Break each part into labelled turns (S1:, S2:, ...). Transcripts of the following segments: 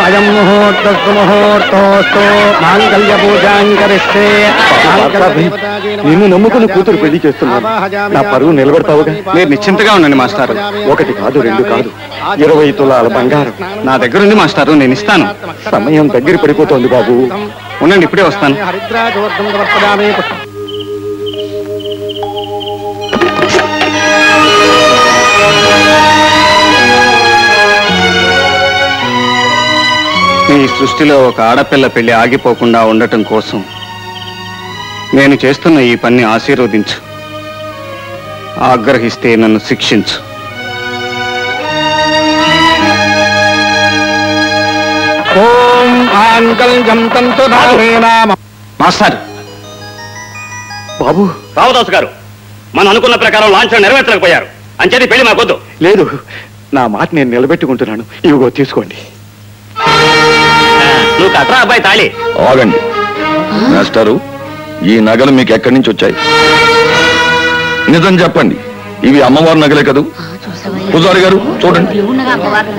S1: అయం ముహూర్తస్తు ముహూర్తోస్తు మాంగళ్య పూజాం కరిష్యే.
S2: నిన్ను నమ్ముకుని కూతురు పెళ్లి చేస్తున్నాను. నా పరువు నిలబెడతావుగా?
S3: మీరు నిశ్చింతగా ఉండండి మాస్టారు.
S2: 1 కాదు 2 కాదు 20 తులాల బంగారం
S3: నా దగ్గర ఉంది మాస్టారు, నేను ఇస్తాను.
S2: సమయం దగ్గర పడిపోతోంది బాబు.
S3: ఉండండి, ఇప్పుడే వస్తాను. ఈ సృష్టిలో ఒక ఆడపిల్ల పెళ్లి ఆగిపోకుండా ఉండటం కోసం నేను చేస్తున్న ఈ పని ఆశీర్వదించు. ఆగ్రహిస్తే నన్ను శిక్షించు.
S1: ఓం మాంగళ్యం తంతు
S3: మాస్టర్.
S2: బాబు.
S4: రామదాసు గారు, మనం అనుకున్న ప్రకారం లాంఛనం నెరవేర్చలేకపోయారు. అంచేది పెళ్లి మాకొద్దు.
S2: లేదు, నా మాట నేను నిలబెట్టుకుంటున్నాను. ఇవిగో తీసుకోండి.
S4: నువ్వు కట్రా అబ్బాయి తాళి.
S5: ఆగండి మాస్టారు, ఈ నగలు మీకు ఎక్కడి నుంచి వచ్చాయి? నిజం చెప్పండి, ఇవి అమ్మవారి నగలే కదూ? పూజారి గారు చూడండి,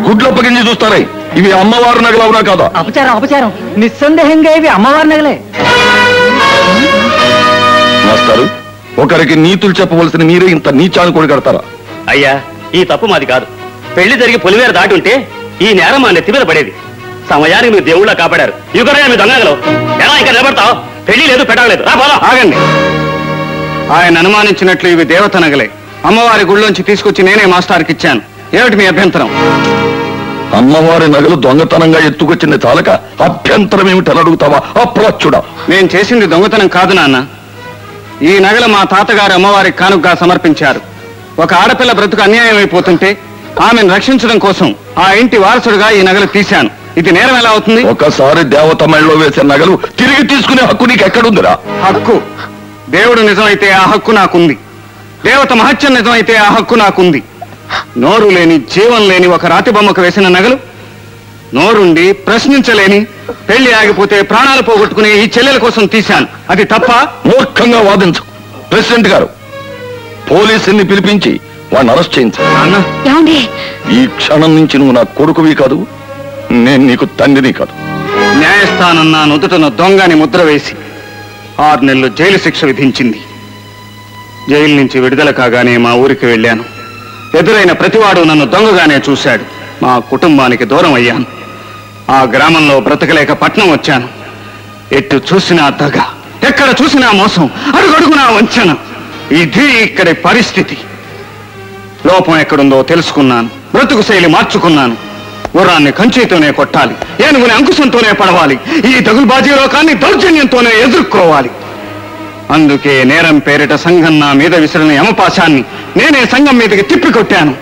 S5: గుడ్లు అప్పగించి చూస్తారా? ఇవి అమ్మవారి నగలు అవునా కాదా?
S1: అపచారం నిస్సందేహంగా ఇవి అమ్మవారి నగలే.
S5: మాస్టారు, ఒకరికి నీతులు చెప్పవలసిన మీరే ఇంత నీచాన్ని కూడా కడతారా?
S4: అయ్యా, ఈ తప్పు మాది కాదు. పెళ్లి జరిగి పొలివేర దాటి ఉంటే ఈ నేరం మా నెత్తి మీద పడేది. సమయానికి మీరు దేవుళ్ళ కాపాడారు. యుగరయ్యా మీ దొంగలు. ఎలా ఇంకా నిలబడతావు? పెళ్లి లేదు, పెట్టలేదు. రా పోదాం.
S3: ఆగండి. ఆయన అనుమానించినట్లు ఇవి దేవత నగలే. అమ్మవారి గుళ్ళోంచి తీసుకొచ్చి నేనే మాస్టర్కి ఇచ్చాను. ఏమిటి మీ అభ్యంతరం?
S5: అమ్మవారి నగలు దొంగతనంగా ఎత్తుకొచ్చింది చాలక అభ్యంతరం ఏమిటని అడుగుతావా? అప్రచ్చుడా!
S3: నేను చేసింది దొంగతనం కాదు నాన్న. ఈ నగలు మా తాతగారు అమ్మవారికి కానుకగా సమర్పించారు. ఒక ఆడపిల్ల బ్రతుకు అన్యాయం అయిపోతుంటే ఆమెను రక్షించడం కోసం ఆ ఇంటి వారసుడుగా ఈ నగలు తీశాను. ఇది నేరం ఎలా అవుతుంది?
S5: ఒకసారి దేవత మెళ్ళలో వేసే నగలు తిరిగి తీసుకునే హక్కు నీకు ఎక్కడుందిరా?
S3: హక్కు దేవుడు నిజమైతే ఆ హక్కు నాకుంది. దేవత మహత్యం నిజమైతే ఆ హక్కు నాకుంది. నోరు లేని, జీవం లేని ఒక రాతి బొమ్మకు వేసిన నగలు నోరుండి ప్రశ్నించలేని, పెళ్లి ఆగిపోతే ప్రాణాలు పోగొట్టుకునే ఈ చెల్లెల కోసం తీశాను. అది తప్ప?
S5: మూర్ఖంగా వాదించు. ప్రెసిడెంట్ గారు, పోలీసుల్ని పిలిపించి వాడిని అరెస్ట్ చేయించు. ఈ క్షణం నుంచి నువ్వు నా కొడుకువి కాదు, నేను నీకు తండ్రిని కాదు.
S3: న్యాయస్థానం నా నుదుటను దొంగని ముద్ర వేసి 6 నెలలు జైలు శిక్ష విధించింది. జైలు నుంచి విడుదల కాగానే మా ఊరికి వెళ్ళాను. ఎదురైన ప్రతివాడు నన్ను దొంగగానే చూశాడు. మా కుటుంబానికి దూరం అయ్యాను. ఆ గ్రామంలో బ్రతకలేక పట్నం వచ్చాను. ఎటు చూసినా దగ, ఎక్కడ చూసినా మోసం, అడుగడుగునా వంచన. ఇది ఇక్కడి పరిస్థితి. లోపం ఎక్కడుందో తెలుసుకున్నాను. బ్రతుకు శైలి మార్చుకున్నాను. గుర్రాన్ని కంచేతోనే కొట్టాలి, ఏనుగుని అంకుశంతోనే పడవాలి. ఈ దగులుబాజీ లోకాన్ని దౌర్జన్యంతోనే ఎదుర్కోవాలి. అందుకే నేరం పేరిట సంఘం నా మీద విసిరిన యమపాశాన్ని నేనే సంఘం మీదకి తిప్పికొట్టాను.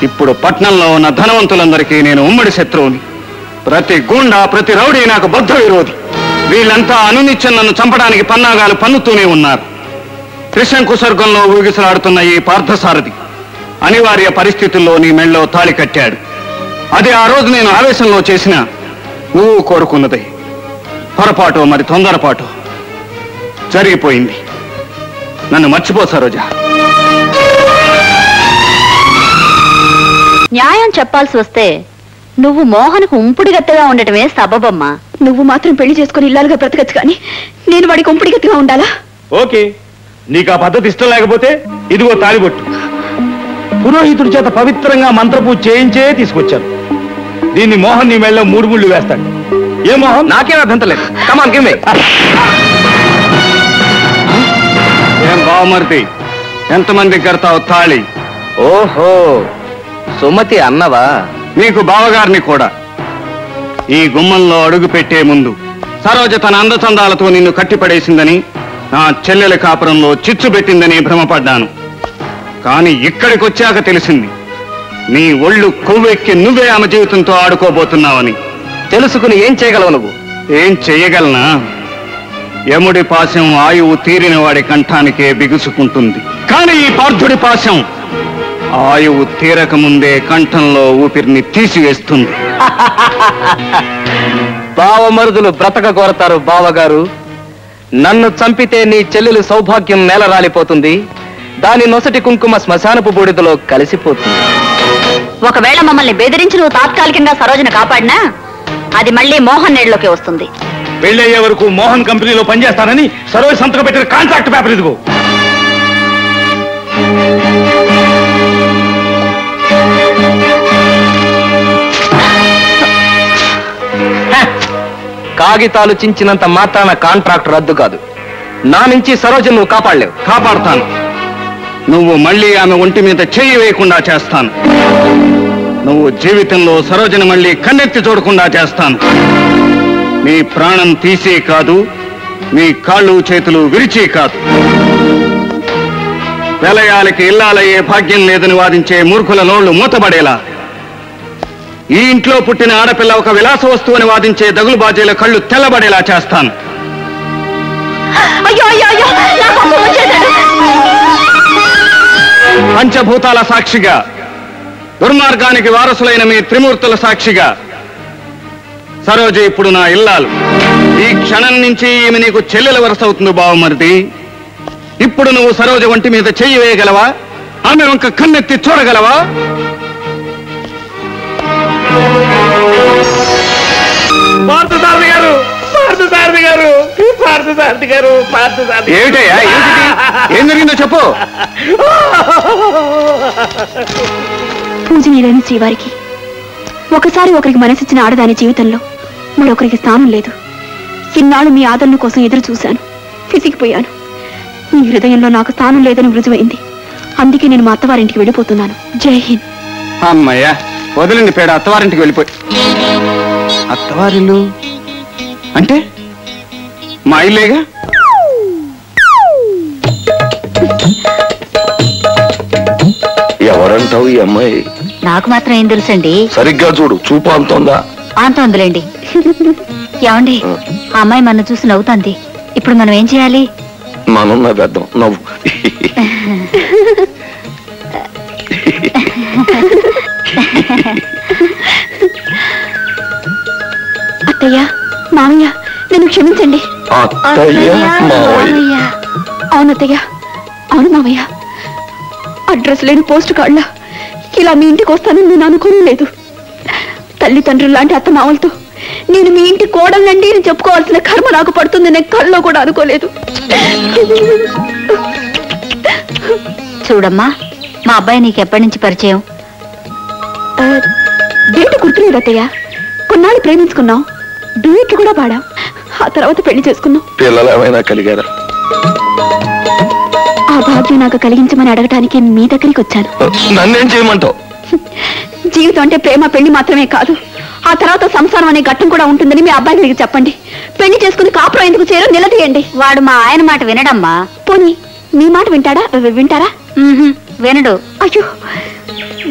S3: ఇప్పుడు పట్నంలో ఉన్న ధనవంతులందరికీ నేను ఉమ్మడి శత్రువుని. ప్రతి గూండా, ప్రతి రౌడీ నాకు బద్ధ విరోధి. వీళ్ళంతా అనునిత్యం నన్ను చంపడానికి పన్నాగాలు పన్నుతూనే ఉన్నారు. త్రిశంకు స్వర్గంలో ఊగిసలాడుతున్న ఈ పార్థసారథి అనివార్య పరిస్థితుల్లో నీ మెళ్ళలో తాళి కట్టాడు. అది ఆ రోజు నేను ఆవేశంలో చేసిన నువ్వు కోరుకున్నదే. పొరపాటు, మరి తొందరపాటు జరిగిపోయింది. నన్ను మర్చిపో సరోజా.
S6: న్యాయం చెప్పాల్సి వస్తే నువ్వు మోహన్కు ఉంపుడి గత్తగా ఉండటమే సబబమ్మా.
S7: నువ్వు మాత్రం పెళ్లి చేసుకుని ఇల్లాలుగా బ్రతకచ్చు కానీ నేను వాడికి ఉంపుడి గత్తగా ఉండాలా?
S3: ఓకే, నీకు ఆ పద్ధతి ఇష్టం లేకపోతే ఇదిగో తాళిబొట్టు. పురోహితుడి చేత పవిత్రంగా మంత్రపూజ చేయించే తీసుకొచ్చాను. దీన్ని మోహన్ నీ మెళ్ళలో 3 ముళ్ళు వేస్తాడు. ఏ మోహన్? నాకేం అభ్యంతరం లేదు. Come on give me. ఏం బావమర్ది, ఎంతమందికి కడతావు తాళి?
S4: ఓహో, సుమతి అన్నవా?
S3: నీకు బావగారిని కూడా. ఈ గుమ్మంలో అడుగు పెట్టే ముందు సరోజ తన అందచందాలతో నిన్ను కట్టిపడేసిందని, నా చెల్లెల కాపురంలో చిచ్చు పెట్టిందని భ్రమపడ్డాను. కానీ ఇక్కడికి వచ్చాక తెలిసింది నీ ఒళ్ళు కొవ్వెక్కి నువ్వే ఆమె జీవితంతో ఆడుకోబోతున్నావని. తెలుసుకుని ఏం చేయగలవు నువ్వు? ఏం చెయ్యగలనా? యముడి పాశం ఆయువు తీరిన వాడి కంఠానికే బిగుసుకుంటుంది. కానీ ఈ పార్థుడి పాశం ఆయువు తీరక ముందే కంఠంలో ఊపిరిని తీసివేస్తుంది.
S4: బావమరుదులు బ్రతక కోరతారు బావగారు. నన్ను చంపితే నీ చెల్లెలు సౌభాగ్యం నేల రాలిపోతుంది. దాని నొసటి కుంకుమ శ్మశానపు బూడిదలో కలిసిపోతుంది.
S6: ఒకవేళ మమ్మల్ని బెదిరించి నువ్వు తాత్కాలికంగా సరోజను కాపాడినా అది మళ్ళీ మోహన్ నేడులోకి వస్తుంది.
S3: పెళ్ళయ్యే వరకు మోహన్ కంపెనీలో పనిచేస్తానని సరోజ్ సంతకం పెట్టిన కాంట్రాక్ట్ పేపర్ ఇదిగో.
S1: కాగితాలు చించినంత మాత్రాన కాంట్రాక్ట్ రద్దు కాదు. నా నుంచి సరోజ నువ్వు కాపాడలేవు.
S3: కాపాడుతాను. నువ్వు మళ్ళీ ఆమె ఒంటి మీద చెయ్యి వేయకుండా చేస్తాను. నువ్వు జీవితంలో సరోజని మళ్ళీ కన్నెత్తి చూడకుండా చేస్తాను. నీ ప్రాణం తీసే కాదు, నీ కాళ్ళు చేతులు విరిచి కాదు. వెలయాలకి ఇల్లాలయ్యే భాగ్యం లేదని వాదించే మూర్ఖుల నోళ్లు మూతబడేలా, ఈ ఇంట్లో పుట్టిన ఆడపిల్ల ఒక విలాస వస్తువుని వాదించే దగులు బాజీల కళ్ళు తెల్లబడేలా చేస్తాను. పంచభూతాల సాక్షిగా, దుర్మార్గానికి వారసులైన మీ త్రిమూర్తుల సాక్షిగా, సరోజ ఇప్పుడు నా ఇల్లాలు. ఈ క్షణం నుంచి ఈమె నీకు చెల్లెల వరస అవుతుంది బావమరిది. ఇప్పుడు నువ్వు సరోజ ఒంటి మీద చెయ్యి వేయగలవా? ఆమె వంక కన్నెత్తి చూడగలవా? ఏమిటయ్యా, ఏం జరిగిందో చెప్పు.
S7: పూజనీయులైన శ్రీవారికి ఒకసారి ఒకరికి మనసిచ్చిన ఆడదాని జీవితంలో మరొకరికి స్థానం లేదు. ఇన్నాళ్ళు మీ ఆదరణ కోసం ఎదురు చూశాను, విసిగిపోయాను. మీ హృదయంలో నాకు స్థానం లేదని రుజువైంది. అందుకే నేను మా అత్తవారింటికి వెళ్ళిపోతున్నాను. జై హింద్.
S3: అమ్మయ్యా, వదిలింది పేడ. అత్తవారింటికి వెళ్ళిపోయి. అత్తవారిల్లు అంటే మా ఇల్లేగా.
S5: ఎవరంటావు ఈ అమ్మాయి?
S6: నాకు మాత్రం ఏం తెలుసండి.
S5: సరిగ్గా చూడు, చూపు అంతోందా?
S6: అంతోందిలేండి. ఏమండి, ఆ అమ్మాయి మన చూసి నవ్వుతుంది. ఇప్పుడు మనం ఏం చేయాలి?
S5: మనం నవ్వేద్దాం. నవ్వు.
S7: అత్తయ్య, మామయ్య, నన్ను క్షమించండి.
S5: అత్తయ్య, మావయ్య.
S7: అవును అత్తయ్య, అవును మామయ్య. అడ్రస్ లేని పోస్ట్ కార్డులా ఇలా మీ ఇంటికి వస్తానని నేను అనుకోని లేదు. తల్లిదండ్రులు లాంటి అత్త మామలతో నేను మీ ఇంటి కోడలండి అని చెప్పుకోవాల్సిన కర్మ నాకు పడుతుంది నేను కల్లో కూడా అనుకోలేదు.
S6: చూడమ్మా, మా అబ్బాయి నీకు ఎప్పటి నుంచి పరిచయం?
S7: డేట్ గుర్తులేదు అత్తయ్య. కొన్నాళ్ళు ప్రేమించుకున్నాం, డూయట్లు కూడా పాడాం. ఆ తర్వాత పెళ్లి చేసుకున్నాం.
S5: పిల్లలు ఏమైనా కలిగారా?
S7: ఆ భాగ్యం నాకు కలిగించమని అడగటానికి మీ దగ్గరికి వచ్చాను.
S5: నన్నేం చేయమంటావు?
S7: జీవితం అంటే ప్రేమ పెళ్లి మాత్రమే కాదు, ఆ తర్వాత సంసారం అనే ఘట్టం కూడా ఉంటుందని మీ అబ్బాయి గారికి చెప్పండి. పెళ్లి చేసుకుని కాపురం ఎందుకు చేయరో నిలదీయండి.
S6: వాడు మా ఆయన మాట వినడమ్మా.
S7: పోనీ మీ మాట వింటారా?
S6: వినడు.
S7: అయ్యో,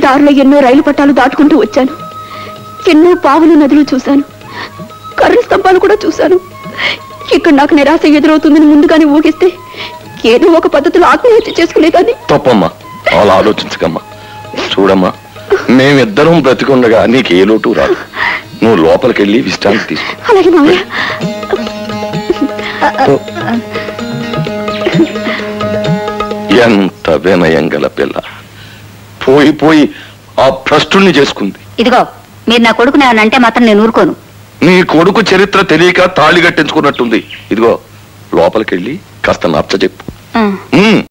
S7: దారిలో ఎన్నో రైలు పట్టాలు దాటుకుంటూ వచ్చాను. ఎన్నో పావులు నదులు చూశాను, కరెంటు స్తంభాలు కూడా చూశాను. ఇక్కడ నాకు నిరాశ ఎదురవుతుందని ముందుగానే ఊహిస్తే ఏదో ఒక పద్ధతిలో ఆత్మహత్య చేసుకునేదాన్ని.
S5: తప్పమ్మా, అలా ఆలోచించకమ్మా. చూడమ్మా, మేమిద్దరం బ్రతికుండగా నీకు ఏ లోటు రాదు. నువ్వు లోపలికెళ్ళి విశ్రాంతి తీసుకో.
S7: అలాగే మామయ్య.
S5: ఎంత వినయం గల పిల్ల. పోయి ఆ భ్రష్టుణ్ణి చేసుకుంది.
S6: ఇదిగో, మీరు నా కొడుకుని అంటే మాత్రం నేను ఊరుకోను.
S5: నీ కొడుకు చరిత్ర తెలియక తాళి కట్టించుకున్నట్టుంది. ఇదిగో, లోపలికెళ్ళి కాస్త నచ్చ చెప్పు.